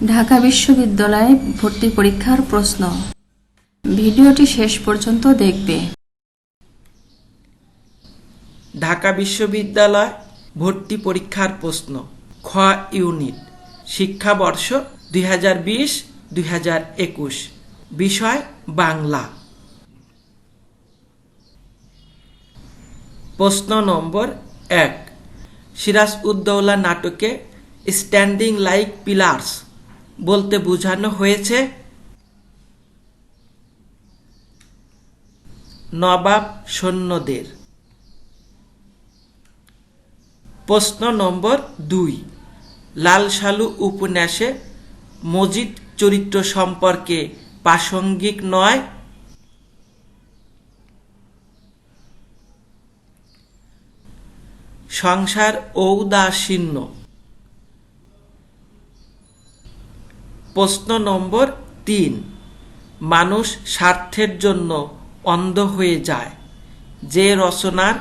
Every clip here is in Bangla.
ঢাকা বিশ্ববিদ্যালয়ে ভর্তি পরীক্ষার প্রশ্ন। ভিডিওটি শেষ পর্যন্ত দেখবে। ঢাকা বিশ্ববিদ্যালয় ভর্তি পরীক্ষার প্রশ্ন, খ ইউনিট, শিক্ষাবর্ষ 2020-2021, বিষয় বাংলা। প্রশ্ন নম্বর 1, সিরাজউদ্দৌলা নাটকে স্ট্যান্ডিং লাইক পিলার্স বলতে বোঝানো হয়েছে নবাব সৈন্যদের। প্রশ্ন নম্বর 2, লাল সালু উপন্যাসে মজিদ চরিত্র সম্পর্কে প্রাসঙ্গিক নয় সংসার ঔদাসীন্য। প্রশ্ন নম্বর 3, মানুষ স্বার্থের জন্য অন্ধ হয়ে যায় যে রচনার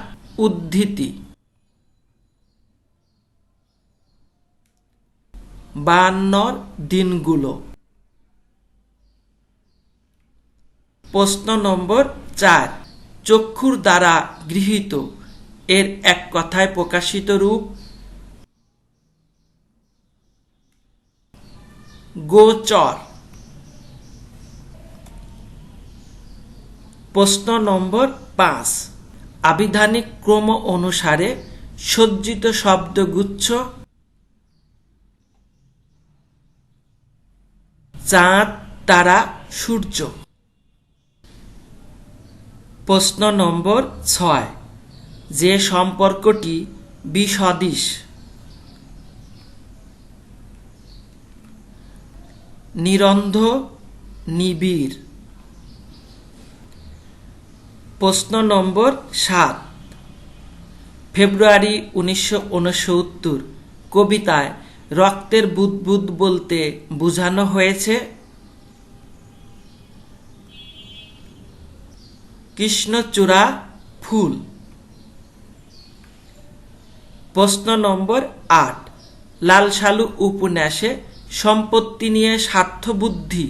উদ্ধৃতি 52 দিনগুলো। প্রশ্ন নম্বর 4, চক্ষুর দ্বারা গৃহীত এর এক কথায় প্রকাশিত রূপ গোচর। প্রশ্ন নম্বর 5, আবিধানিক ক্রম অনুসারে সজ্জিত শব্দগুচ্ছ চাঁদ, তারা, সূর্য। প্রশ্ন নম্বর 6, যে সম্পর্কটি বিসদৃশ নিরন্ধ, নিবিড়। প্রশ্ন নম্বর 7, ফেব্রুয়ারি 1969 কবিতায় রক্তের বুদবুদ বলতে বোঝানো হয়েছে কৃষ্ণচূড়া ফুল। প্রশ্ন নম্বর 8, লাল সালু উপন্যাসে সম্পত্তি নিয়ে স্বার্থবুদ্ধি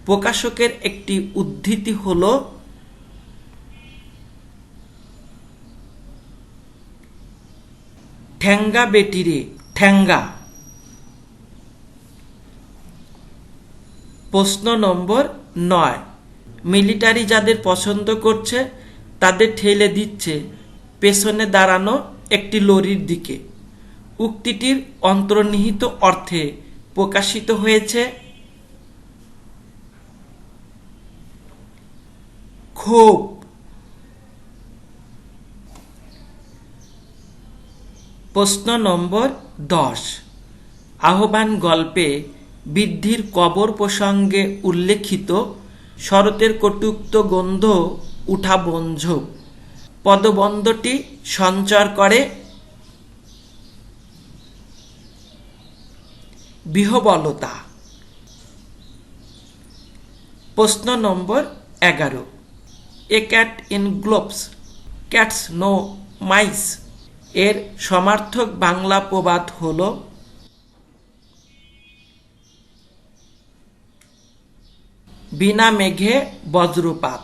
প্রকাশকের একটি উদ্ধৃতি হল ঠ্যাঙ্গা বেটিরে ঠ্যাঙ্গা। প্রশ্ন নম্বর 9, মিলিটারি যাদের পছন্দ করছে তাদের ঠেলে দিচ্ছে পেছনে দাঁড়ানো একটি লরির দিকে। উক্তিটির অন্তর্নিহিত অর্থে প্রকাশিত হয়েছে ক্ষোভ। প্রশ্ন নম্বর 10, আহ্বান গল্পে বৃদ্ধির কবর প্রসঙ্গে উল্লেখিত শরতের কটুক্ত গন্ধ উঠা বঞ্ঝ পদবন্ধটি সঞ্চার করে বিহ্বলতা। প্রশ্ন নম্বর 11, a cat in gloves cats no mice এর সমার্থক বাংলা প্রবাদ হল বিনা মেঘে বজ্রপাত।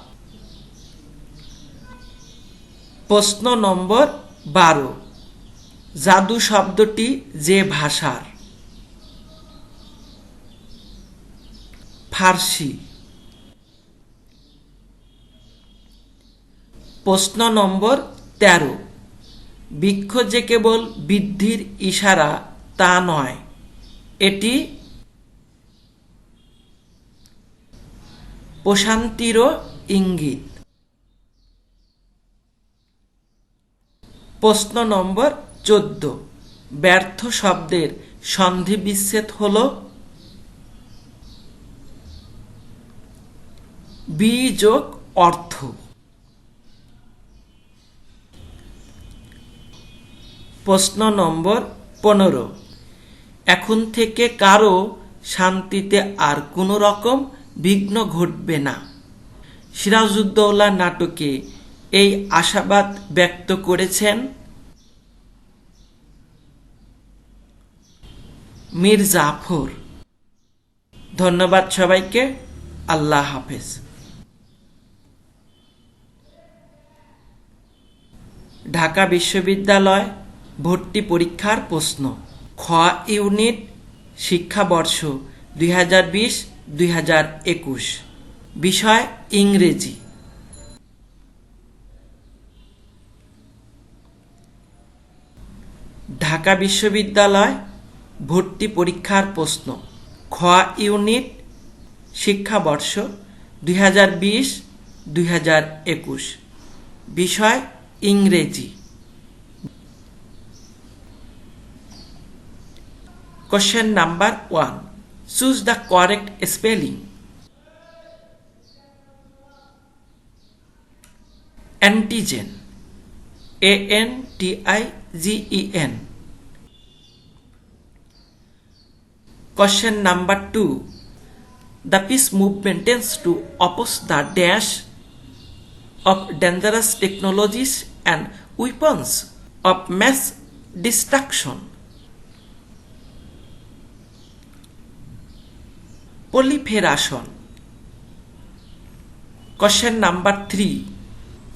প্রশ্ন নম্বর 12, জাদু শব্দটি যে ভাষার ফার্সি। প্রশ্ন নম্বর 13, বৃক্ষ যে কেবল বৃদ্ধির ইশারা তা নয়, এটি প্রশান্তিরও ইঙ্গিত। প্রশ্ন নম্বর 14, ব্যর্থ শব্দের সন্ধি বিচ্ছেদ হল বি+ অর্থ। প্রশ্ন নম্বর 15, এখন থেকে কারো শান্তিতে আর কোনো রকম বিঘ্ন ঘটবে না। সিরাজউদ্দৌলা নাটকে এই আশাবাদ ব্যক্ত করেছেন মীর জাফর। ধন্যবাদ সবাইকে। আল্লাহ হাফেজ। ঢাকা বিশ্ববিদ্যালয় ভর্তি পরীক্ষার প্রশ্ন। খ ইউনিট শিক্ষাবর্ষ 2020-2021। বিষয় ইংরেজি। ঢাকা বিশ্ববিদ্যালয় ভর্তি পরীক্ষার প্রশ্ন। খ ইউনিট শিক্ষাবর্ষ 2020-2021। বিষয় ইংরেজি। Question number 1. Choose the correct spelling. Antigen. ANTIGEN. Question number 2. The peace movement tends to oppose the dash of dangerous technologies and weapons of mass destruction. Proliferation. Question number 3.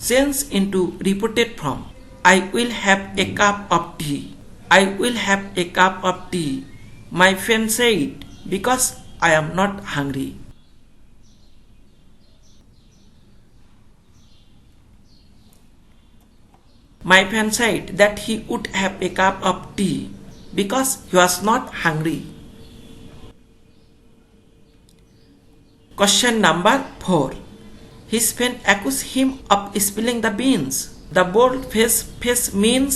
Change into reported form. I will have a cup of tea. I will have a cup of tea. My friend said, because I am not hungry. My friend said that he would have a cup of tea because he was not hungry. Question number 4. His friend accused him of spilling the beans. The bold face means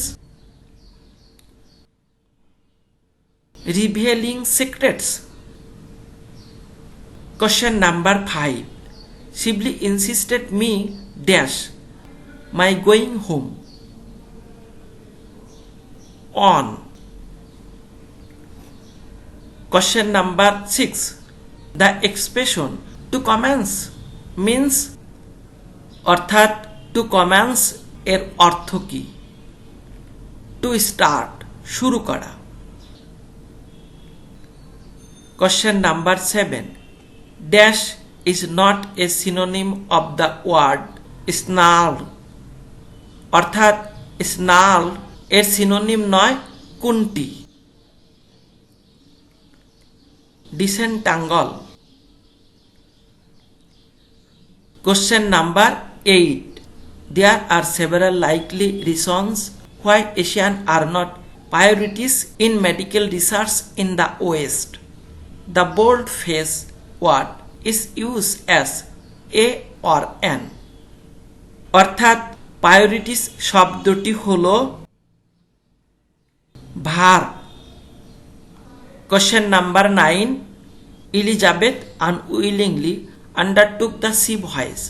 revealing secrets. Question number 5. Shibli insisted me dash my going home on. Question number 6. The expression to commence means অর্থাৎ টু কমেন্স এর অর্থ কি? টু স্টার্ট শুরু করা। Question number 7. Dash is not a synonym of the word snarl. অর্থাৎ snarl এর সিনোনিম নয় কোনটি? Disentangle. Question number 8. There are several likely reasons why Asians are not priorities in medical research in the West. The bold-face word is used as a or an. অর্থাৎ priorities শব্দটি হলো ভার। Question number 9. Elizabeth unwillingly undertook the she voice.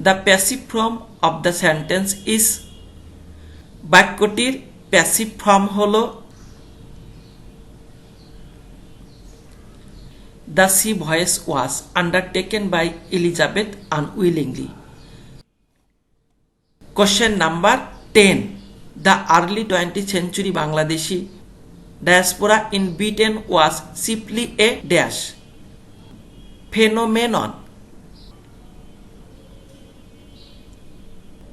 The passive form of the sentence is. বাক্যটির প্যাসিভ ফর্ম হলো The she voice was undertaken by Elizabeth unwillingly. Question number 10. The early 20th century Bangladeshi diaspora in Britain was simply a dash phenomenon.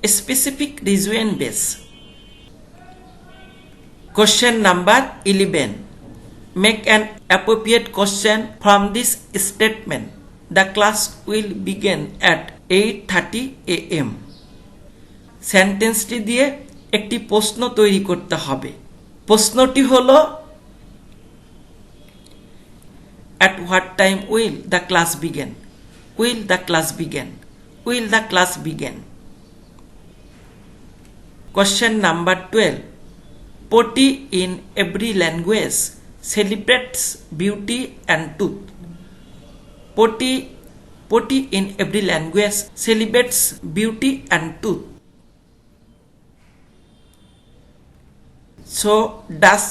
A specific region base. Question number 11. Make an appropriate question from this statement. The class will begin at 8:30 a.m. সেন্টেন্সটি দিয়ে একটি প্রশ্ন তৈরি করতে হবে। প্রশ্নটি হলো At what time will the class begin? Will the class begin? Will the class begin? Question number 12. Poetry in every language celebrates beauty and truth. Poetry in every language celebrates beauty and truth. So does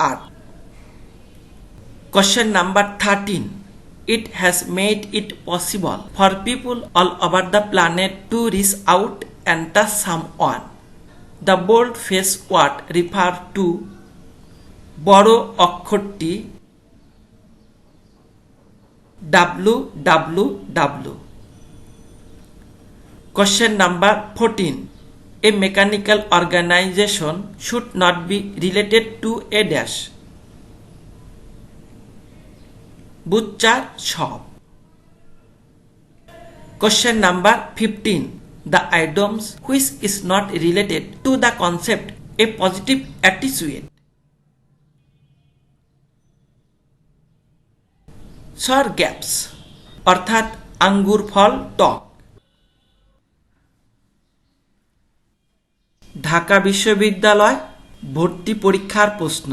art. Question number 13. It has made it possible for people all over the planet to reach out and touch someone. The bold-faced word refers to বড় অক্ষরটি www. Question number 14. A mechanical organization should not be related to a dash. Butcher shop. Question number 15. The items which is not related to the concept a positive attitude. Sour grapes অর্থাৎ আঙ্গুর ফল টক। ঢাকা বিশ্ববিদ্যালয় ভর্তি পরীক্ষার প্রশ্ন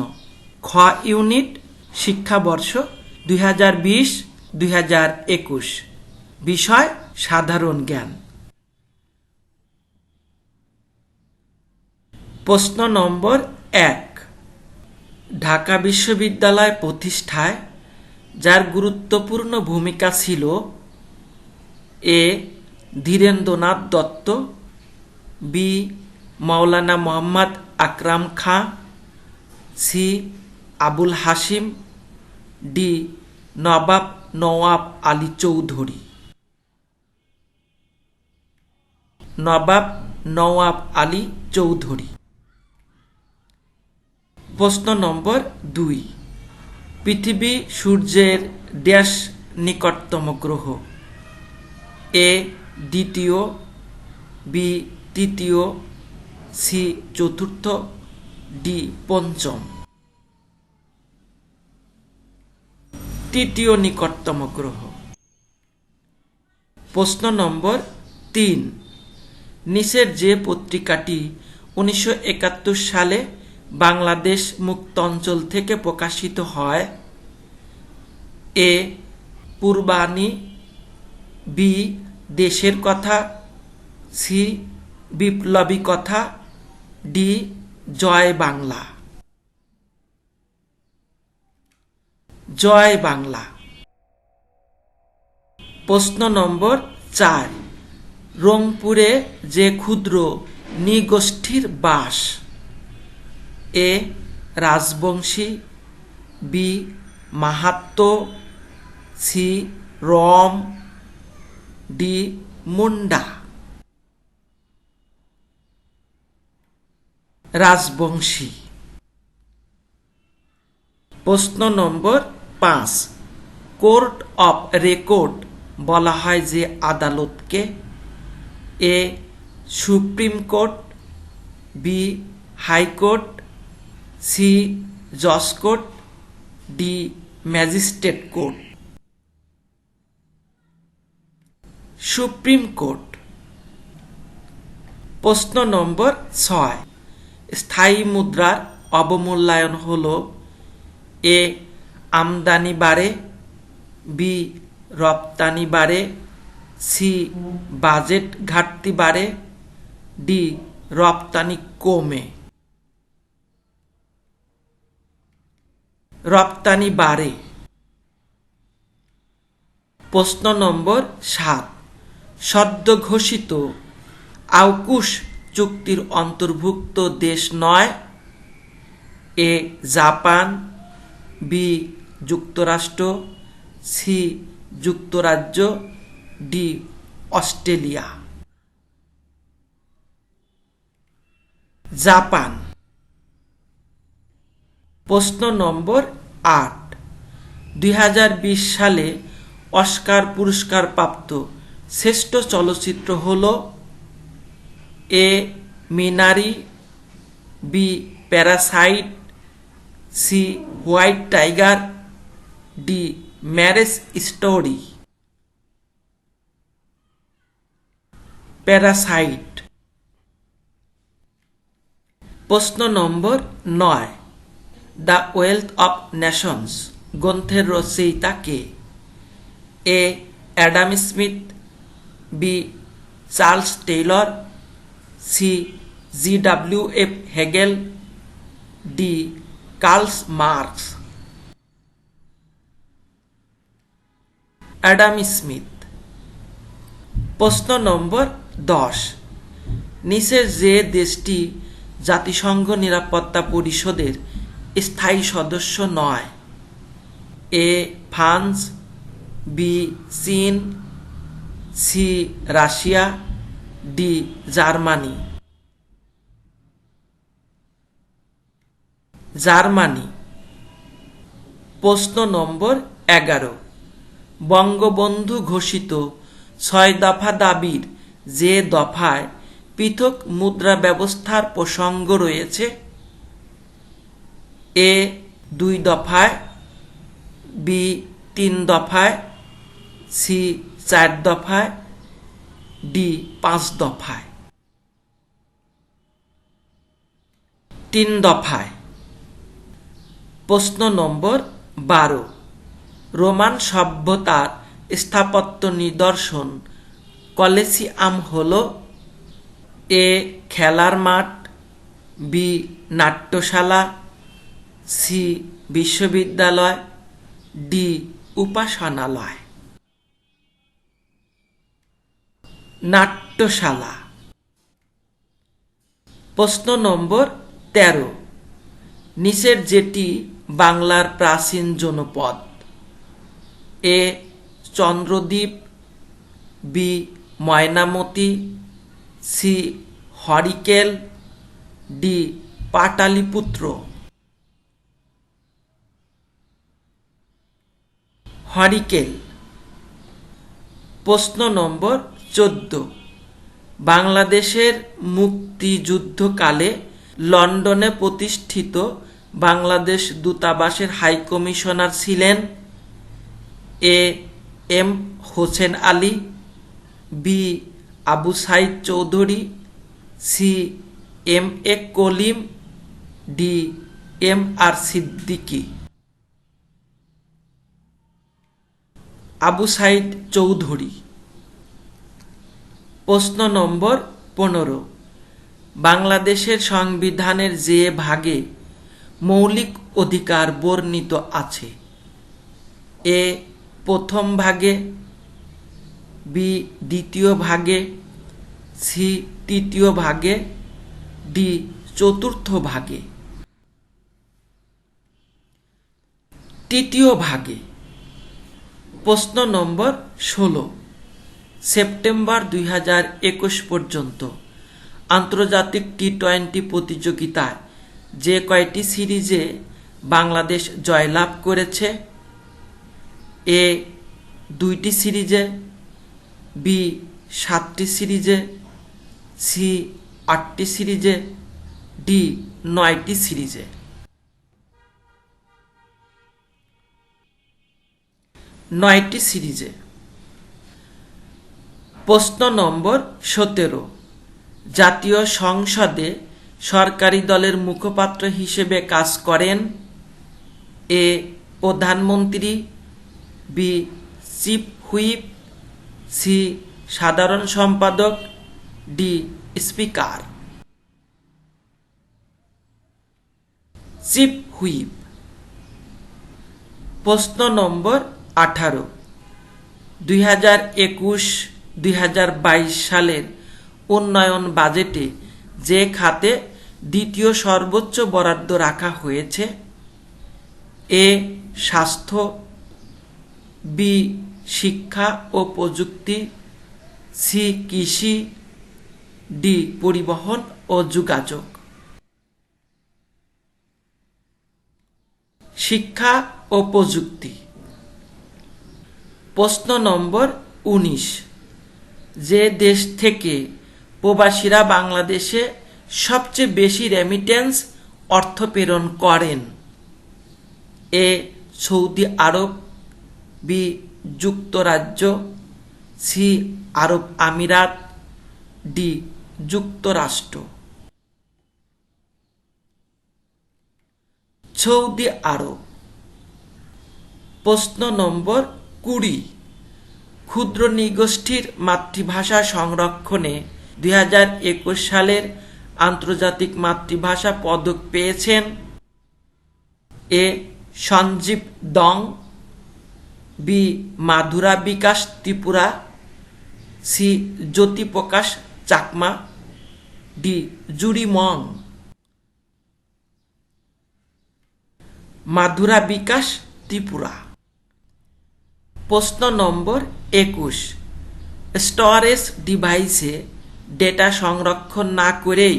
খ ইউনিট শিক্ষাবর্ষ 2020-2021 বিষয় সাধারণ জ্ঞান। প্রশ্ন নম্বর 1। ঢাকা বিশ্ববিদ্যালয় প্রতিষ্ঠায় যার গুরুত্বপূর্ণ ভূমিকা ছিল এ ধীরেন্দ্রনাথ দত্ত, বি মাওলানা মোহাম্মদ আকরাম খাঁ, সি আবুল হাশিম, ডি নবাব নওয়াব আলী চৌধুরী। নবাব নওয়াব আলী চৌধুরী। প্রশ্ন নম্বর 2। পৃথিবী সূর্যের ড্যাশ নিকটতম গ্রহ? এ দ্বিতীয়, বি তৃতীয়, সি চতুর্থ, ডি পঞ্চম। তৃতীয় নিকটতম গ্রহ। প্রশ্ন নম্বর 3। নিচের যে পত্রিকাটি 1971 সালে বাংলাদেশ মুক্ত অঞ্চল থেকে প্রকাশিত হয়? এ পূর্বাণী, বি দেশের কথা, সি বিপ্লবী কথা, ডি জয় বাংলা। জয় বাংলা। প্রশ্ন নম্বর 4। রংপুরে যে ক্ষুদ্র নৃগোষ্ঠীর বাস? এ রাজবংশী, বি মাহাত্ম্য, সি রম, ডি মুন্ডা। রাজবংশী। প্রশ্ন নম্বর 5। কোর্ট অফ রেকর্ড বলা হয় যে আদালতকে? A supreme court, B high court, C জজ court, D magistrate court. Supreme court. প্রশ্ন নম্বর 6। স্থায়ী মুদ্রার অবমূল্যায়ন হল? এ আমদানি বাড়ে, বি রপ্তানি বাড়ে, সি বাজেট ঘাটতি বাড়ে, ডি রপ্তানি কমে। রপ্তানি বাড়ে। প্রশ্ন নম্বর 7। সদ্য ঘোষিত আউকুস চুক্তির অন্তর্ভুক্ত দেশ নয়? এ জাপান, বি যুক্তরাষ্ট্র, সি যুক্তরাজ্য, ডি অস্ট্রেলিয়া। জাপান। প্রশ্ন নম্বর 8। 2020 সালে অস্কার পুরস্কার প্রাপ্ত শ্রেষ্ঠ চলচ্চিত্র হল? A Minari, B Parasite, C White Tiger, D Marriage Story. Parasite. প্রশ্ন নম্বর 9। দ্য ওয়েলথ অফ নেশনস গ্রন্থের রচয়িতা কে? A Adam Smith, B Charles Taylor, C G W F. Hegel, D Karl Marx. Adam Smith. প্রশ্ন নম্বর 10। নিচের যে দেশটি জাতিসংঘ নিরাপত্তা পরিষদের স্থায়ী সদস্য নয়? এ ফ্রান্স, বি চীন, C Russia, D Germany. Germany. প্রশ্ন নম্বর 11, বঙ্গবন্ধু ঘোষিত 6 দফা দাবির যে দফায় পৃথক মুদ্রা ব্যবস্থার প্রসঙ্গ রয়েছে? এ 2 দফায়, বি 3 দফায়, সি 4 দফায়, ডি 5 দফায়। 3 দফায়। প্রশ্ন নম্বর 12, রোমান সভ্যতার স্থাপত্য নিদর্শন কলেসিয়াম হল? এ খেলার মাঠ, বি নাট্যশালা, সি বিশ্ববিদ্যালয়, ডি উপাসনালয়। নাট্যশালা। প্রশ্ন নম্বর 13, নিচের যেটি বাংলার প্রাচীন জনপদ? A Chandradwip, B Mainamati, C Harikel, D Pataliputra. Harikel. প্রশ্ন নম্বর 14, বাংলাদেশের মুক্তিযুদ্ধকালে লন্ডনে প্রতিষ্ঠিত বাংলাদেশ দূতাবাসের হাইকমিশনার ছিলেন? A M Hossain Ali, B Abu Sayeed Chowdhury, C M A Kalim, D M R Siddiqui. Abu Sayeed Chowdhury. প্রশ্ন নম্বর 15, বাংলাদেশের সংবিধানের যে ভাগে মৌলিক অধিকার বর্ণিত আছে? এ প্রথম ভাগে, বি দ্বিতীয় ভাগে, সি তৃতীয় ভাগে, ডি চতুর্থ ভাগে। তৃতীয় ভাগে। প্রশ্ন নম্বর 16, সেপ্টেম্বর 2021 পর্যন্ত আন্তর্জাতিক টি-20 প্রতিযোগিতায় যে কয়টি সিরিজে বাংলাদেশ জয়লাভ করেছে? এ 2টি সিরিজে, বি 7টি সিরিজে, সি 8টি সিরিজে, ডি 9টি সিরিজে। 9টি সিরিজে। প্রশ্ন নম্বর 17, জাতীয় সংসদে সরকারি দলের মুখপাত্র হিসেবে কাজ করেন? এ প্রধানমন্ত্রী, বি চিফ হুইপ, সি সাধারণ সম্পাদক, ডি স্পিকার। Chief whip. প্রশ্ন নম্বর 18, 2021-2022 সালের উন্নয়ন বাজেটে যে খাতে দ্বিতীয় সর্বোচ্চ বরাদ্দ রাখা হয়েছে? এ স্বাস্থ্য, বি শিক্ষা ও প্রযুক্তি, সি কৃষি, ডি পরিবহন ও যোগাযোগ। শিক্ষা ও প্রযুক্তি। প্রশ্ন নম্বর 19, যে দেশ থেকে প্রবাসীরা বাংলাদেশে সবচেয়ে বেশি রেমিটেন্স অর্থ প্রেরণ করেন? এ সৌদি আরব, বি যুক্তরাজ্য, সি আরব আমিরাত, ডি যুক্তরাষ্ট্র। সৌদি আরব। প্রশ্ন নম্বর 20, ক্ষুদ্র নৃগোষ্ঠীর মাতৃভাষা সংরক্ষণে 2021 সালের আন্তর্জাতিক মাতৃভাষা পদক পেয়েছেন? এ সঞ্জীব দং, বি মাধুরা বিকাশ ত্রিপুরা, সি জ্যোতিপ্রকাশ চাকমা, ডি জুরি মং। মাধুরা বিকাশ ত্রিপুরা। প্রশ্ন নম্বর 21, স্টোরেজ ডিভাইসে ডেটা সংরক্ষণ না করেই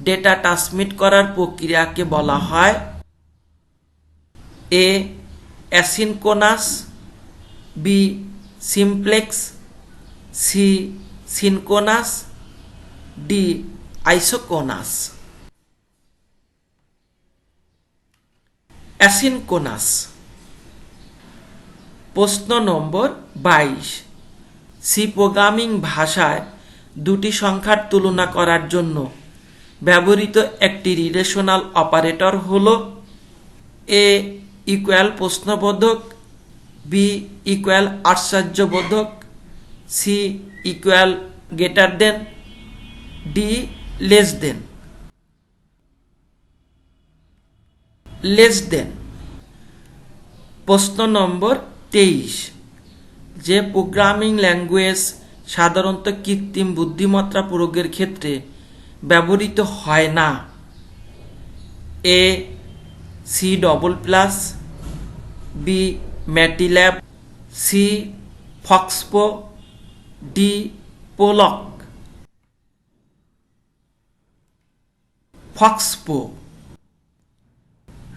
ডেটা ট্রান্সমিট করার প্রক্রিয়াকে বলা হয় A asynchronous, B simplex, C synchronous, D isochronous. Asynchronous. প্রশ্ন নম্বর 22, সি প্রোগ্রামিং ভাষায় দুটি সংখ্যার তুলনা করার জন্য ব্যবহৃত একটি রিলেশনাল অপারেটর হল এ ইকুয়াল প্রশ্নবোধক, বি ইকুয়াল আশ্চর্যবোধক, C equal greater than, D less than. Less than. প্রশ্ন নম্বর 23, যে প্রোগ্রামিং ল্যাঙ্গুয়েজ সাধারণত কৃত্রিম বুদ্ধিমত্তা প্রয়োগের ক্ষেত্রে ব্যবহৃত হয় না A C double plus, B MATLAB, C FoxPro, D Prolog. FoxPro.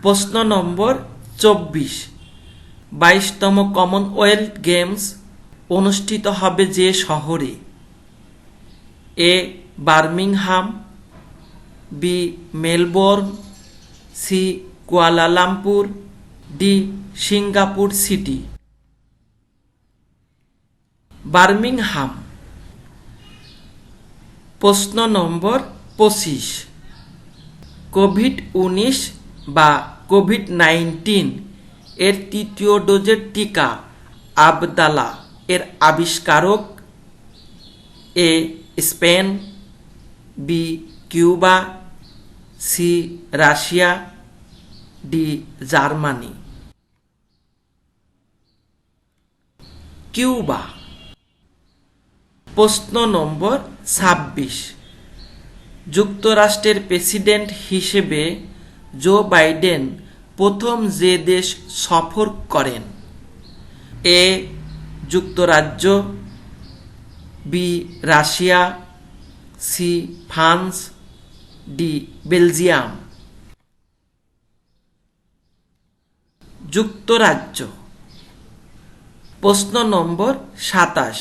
প্রশ্ন নম্বর 24, 22তম কমনওয়েলথ গেমস অনুষ্ঠিত হবে যে শহরে A Birmingham, B Melbourne, C Kuala Lumpur, D Singapore City. Birmingham. প্রশ্ন নম্বর 25, কোভিড-19 বা কোভিড-19 এর তৃতীয় ডোজের টিকা আবদালা এর আবিষ্কারক A Spain, B Cuba, C Russia, D Germany. Cuba. প্রশ্ন নম্বর 26, যুক্তরাষ্ট্রের প্রেসিডেন্ট হিসেবে জো বাইডেন প্রথম যে দেশ সফর করেন এ যুক্তরাজ্য, B Russia, C France, D Belgium. যুক্তরাজ্য। প্রশ্ন নম্বর 27,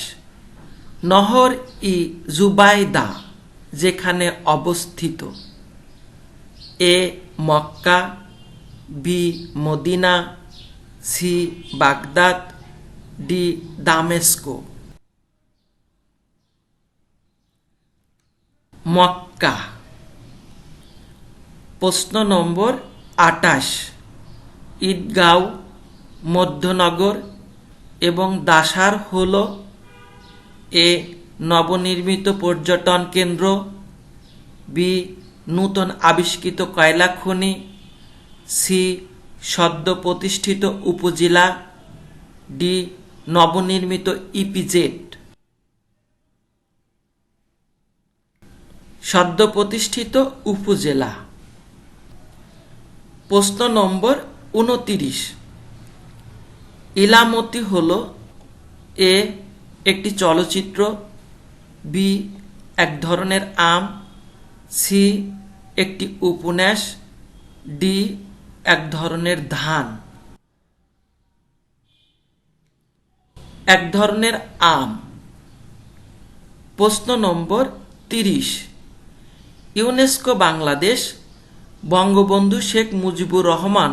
নহর ই জুবাইদা যেখানে অবস্থিত A Mecca, B Medina, C Baghdad, D দামেস্কো। মক্কা। প্রশ্ন নম্বর 28, ঈদগাঁও, মধ্যনগর এবং দাসার হল এ নবনির্মিত পর্যটন কেন্দ্র, বি নূতন আবিষ্কৃত কয়লা খনি, সি সদ্য প্রতিষ্ঠিত উপজেলা, ডি নবনির্মিত ইপিজেড। সদ্য প্রতিষ্ঠিত উপজেলা। প্রশ্ন নম্বর 29, ইলামতি হল এ একটি চলচ্চিত্র, বি এক ধরনের আম, সি একটি উপন্যাস, ডি এক ধরনের ধান। এক ধরনের আম। প্রশ্ন নম্বর 30, ইউনেস্কো বাংলাদেশ বঙ্গবন্ধু শেখ মুজিবুর রহমান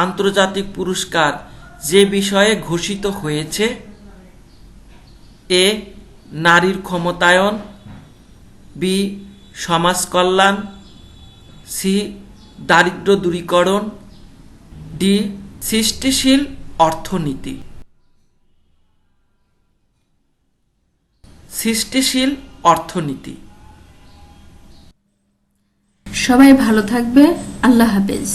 আন্তর্জাতিক পুরস্কার যে বিষয়ে ঘোষিত হয়েছে এ নারীর ক্ষমতায়ন, বি সমাজ কল্যাণ, সি দারিদ্র্য দূরীকরণ, ডি সৃষ্টিশীল অর্থনীতি। সৃষ্টিশীল অর্থনীতি। সবাই ভালো থাকবে। আল্লাহ হাফেজ।